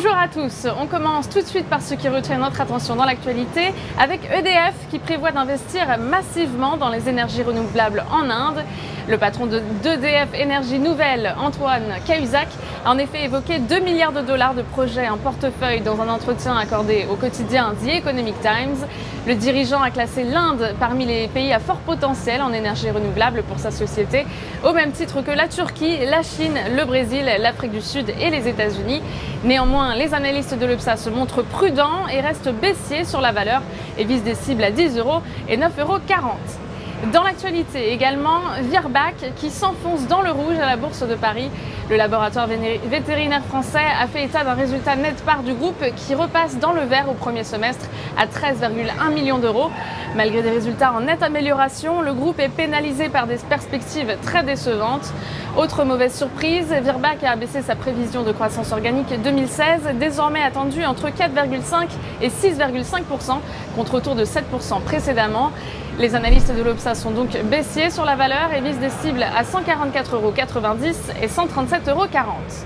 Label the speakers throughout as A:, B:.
A: Bonjour à tous, on commence tout de suite par ce qui retient notre attention dans l'actualité avec EDF qui prévoit d'investir massivement dans les énergies renouvelables en Inde. Le patron d'EDF Énergie Nouvelle, Antoine Cahuzac, a en effet évoqué 2 milliards de dollars de projets en portefeuille dans un entretien accordé au quotidien The Economic Times. Le dirigeant a classé l'Inde parmi les pays à fort potentiel en énergie renouvelable pour sa société, au même titre que la Turquie, la Chine, le Brésil, l'Afrique du Sud et les États-Unis. Néanmoins, les analystes de l'UPSA se montrent prudents et restent baissiers sur la valeur et visent des cibles à 10 € et 9,40 €. Dans l'actualité également, Virbac qui s'enfonce dans le rouge à la Bourse de Paris. Le laboratoire vétérinaire français a fait état d'un résultat net part du groupe qui repasse dans le vert au premier semestre à 13,1 millions d'euros. Malgré des résultats en nette amélioration, le groupe est pénalisé par des perspectives très décevantes. Autre mauvaise surprise, Virbac a abaissé sa prévision de croissance organique 2016, désormais attendue entre 4,5 et 6,5% contre autour de 7% précédemment. Les analystes de l'UPSA sont donc baissiers sur la valeur et visent des cibles à 144,90 € et 137,40 €.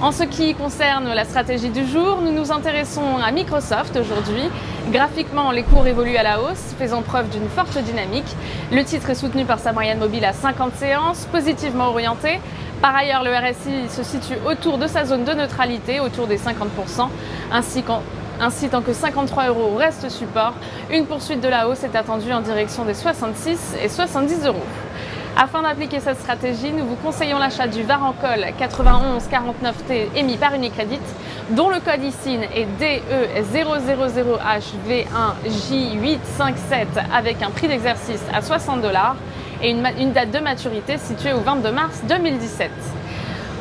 A: En ce qui concerne la stratégie du jour, nous nous intéressons à Microsoft aujourd'hui. Graphiquement, les cours évoluent à la hausse, faisant preuve d'une forte dynamique. Le titre est soutenu par sa moyenne mobile à 50 séances, positivement orientée. Par ailleurs, le RSI se situe autour de sa zone de neutralité, autour des 50%, ainsi tant que 53 € reste support. Une poursuite de la hausse est attendue en direction des 66 et 70 €. Afin d'appliquer cette stratégie, nous vous conseillons l'achat du Varancol 9149T émis par Unicredit, dont le code ISIN est DE000HV1J857 avec un prix d'exercice à 60 $ et une date de maturité située au 22 mars 2017.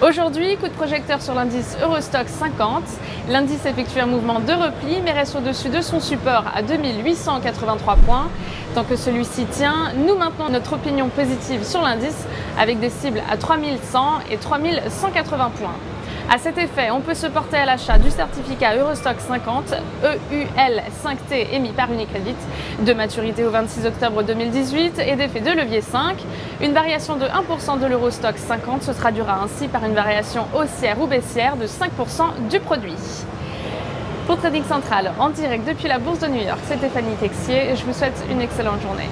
A: Aujourd'hui, coup de projecteur sur l'indice Eurostoxx 50. L'indice effectue un mouvement de repli mais reste au-dessus de son support à 2883 points. Tant que celui-ci tient, nous maintenons notre opinion positive sur l'indice avec des cibles à 3100 et 3180 points. À cet effet, on peut se porter à l'achat du certificat Eurostoxx 50 EUL5T émis par Unicredit, de maturité au 26 octobre 2018 et d'effet de levier 5. Une variation de 1% de l'Eurostoxx 50 se traduira ainsi par une variation haussière ou baissière de 5% du produit. Pour Trading Central, en direct depuis la Bourse de New York, c'est Stéphanie Texier et je vous souhaite une excellente journée.